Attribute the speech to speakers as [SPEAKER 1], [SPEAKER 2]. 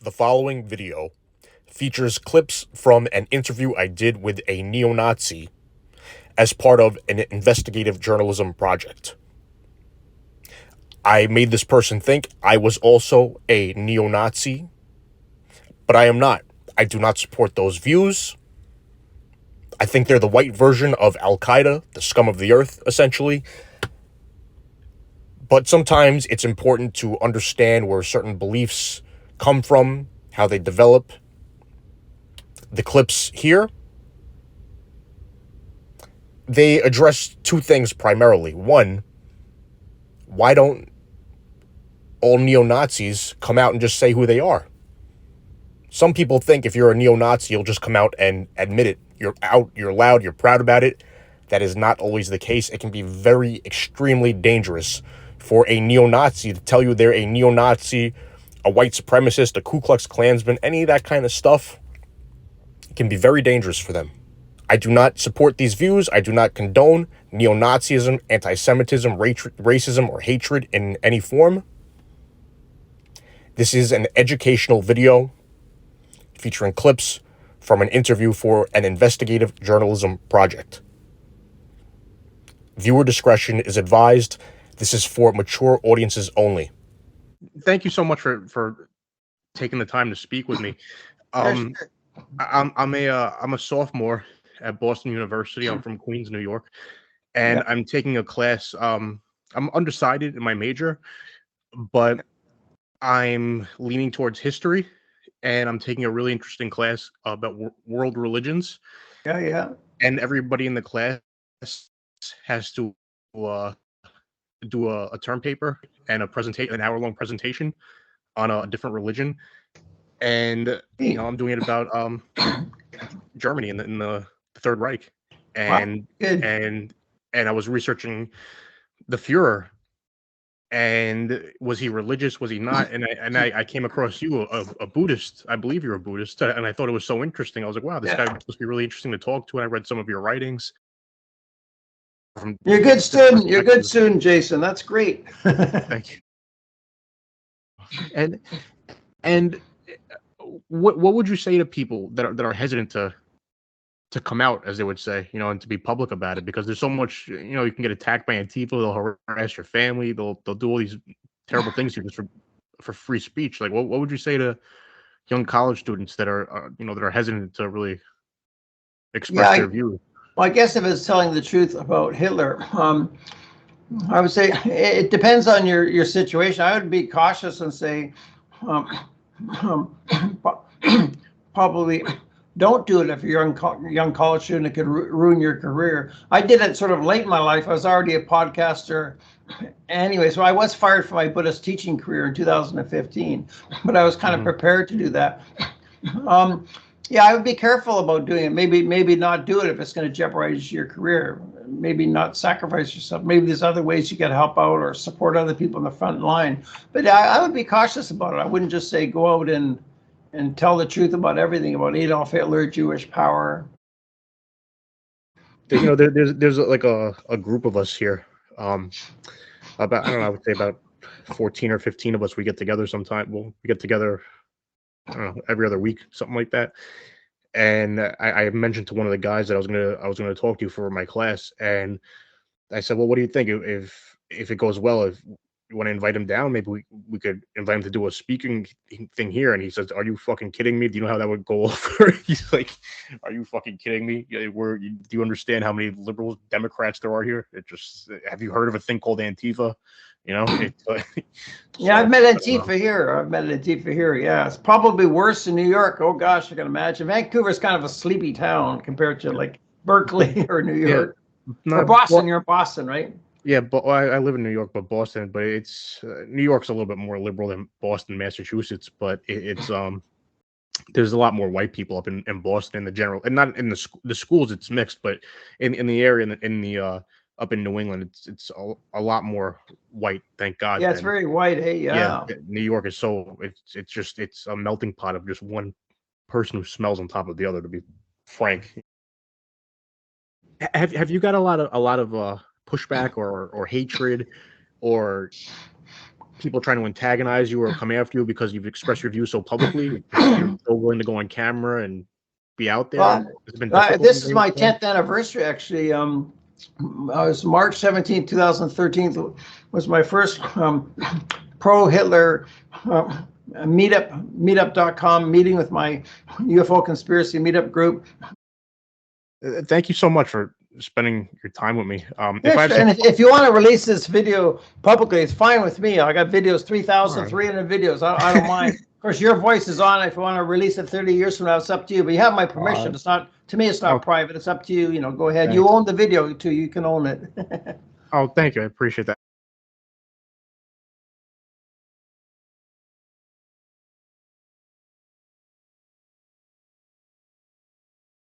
[SPEAKER 1] The following video features clips from an interview I did with a neo-Nazi as part of an investigative journalism project. I made this person think I was also a neo-Nazi, but I am not. I do not support those views. I think they're the white version of Al-Qaeda, the scum of the earth, essentially. But sometimes it's important to understand where certain beliefs come from, how they develop. The clips here, they address two things primarily. One, why don't all neo-Nazis come out and just say who they are? Some people think if you're a neo-Nazi, you'll just come out and admit it. You're out, you're loud, you're proud about it. That is not always the case. It can be very, extremely dangerous for a neo-Nazi to tell you they're a neo-Nazi, a white supremacist, a Ku Klux Klansman, any of that kind of stuff. It can be very dangerous for them. I do not support these views. I do not condone neo-Nazism, anti-Semitism, racism, or hatred in any form. This is an educational video featuring clips from an interview for an investigative journalism project. Viewer discretion is advised. This is for mature audiences only. Thank you so much for taking the time to speak with me. I'm a sophomore at Boston University. I'm from Queens, New York, and I'm taking a class. I'm undecided in my major, but I'm leaning towards history, and I'm taking a really interesting class about world religions.
[SPEAKER 2] Yeah.
[SPEAKER 1] And everybody in the class has to do a term paper and an hour-long presentation on a different religion. And I'm doing it about Germany in the Third Reich, and I was researching the Führer, and was he religious? Was he not? And I came across you, a Buddhist. I believe you're a Buddhist, and I thought it was so interesting. I was like, wow, this guy must be really interesting to talk to. And I read some of your writings.
[SPEAKER 2] You're a good student. You're a good student, Jason. That's great.
[SPEAKER 1] Thank you. And what would you say to people that are hesitant to come out, as they would say, and to be public about it? Because there's so much, you can get attacked by Antifa, they'll harass your family, they'll do all these terrible things to you just for free speech. Like, what would you say to young college students that are that are hesitant to really express their views?
[SPEAKER 2] Well, I guess if it's telling the truth about Hitler, I would say it depends on your situation. I would be cautious and say probably don't do it if you're a young college student. It could ruin your career. I did it sort of late in my life. I was already a podcaster anyway, so I was fired from my Buddhist teaching career in 2015, but I was kind of prepared to do that. Yeah, I would be careful about doing it. Maybe not do it if it's going to jeopardize your career. Maybe not sacrifice yourself. Maybe there's other ways you can help out or support other people in the front line. But I would be cautious about it. I wouldn't just say go out and tell the truth about everything, about Adolf Hitler, Jewish power.
[SPEAKER 1] There's like a group of us here. About, I don't know, I would say about 14 or 15 of us. We get together sometime. We get together, I don't know, every other week, something like that. And I mentioned to one of the guys that I was gonna talk to you for my class, and I said, well, what do you think if it goes well? If you want to invite him down, maybe we could invite him to do a speaking thing here. And he says, are you fucking kidding me? Do you know how that would go over? He's like, are you fucking kidding me? Do you understand how many liberal Democrats there are here? Have you heard of a thing called Antifa?
[SPEAKER 2] I've met Antifa here. Yeah, it's probably worse in New York. Oh gosh, I can imagine. Vancouver's kind of a sleepy town compared to like Berkeley or New York. Or Boston. You're in Boston, right?
[SPEAKER 1] Yeah, but I live in New York, but Boston. But it's New York's a little bit more liberal than Boston, Massachusetts. But it's there's a lot more white people up in Boston in the general, and not in the schools. It's mixed, but in the area in the up in New England, it's a lot more white. Thank God.
[SPEAKER 2] Yeah, it's very white. Hey, yeah.
[SPEAKER 1] New York is it's a melting pot of just one person who smells on top of the other. To be frank, have you got a lot of pushback or hatred or people trying to antagonize you or come after you because you've expressed your views so publicly? You're so willing to go on camera and be out there?
[SPEAKER 2] Well,
[SPEAKER 1] It's been difficult
[SPEAKER 2] this
[SPEAKER 1] for
[SPEAKER 2] is
[SPEAKER 1] you?
[SPEAKER 2] my 10th anniversary, actually. I was March 17, 2013 was my first pro-Hitler meetup.com meeting with my UFO conspiracy meetup group.
[SPEAKER 1] Thank you so much for spending your time with me.
[SPEAKER 2] Yeah,
[SPEAKER 1] I have
[SPEAKER 2] sure.
[SPEAKER 1] some,
[SPEAKER 2] And if you want to release this video publicly, it's fine with me. I got videos, 3,300 videos. I don't mind. Of course, your voice is on. If you want to release it 30 years from now, it's up to you. But you have my permission. It's not, to me, it's not private. It's up to you. You know, go ahead. You own the video too. You can own it.
[SPEAKER 1] oh, thank you. I appreciate that.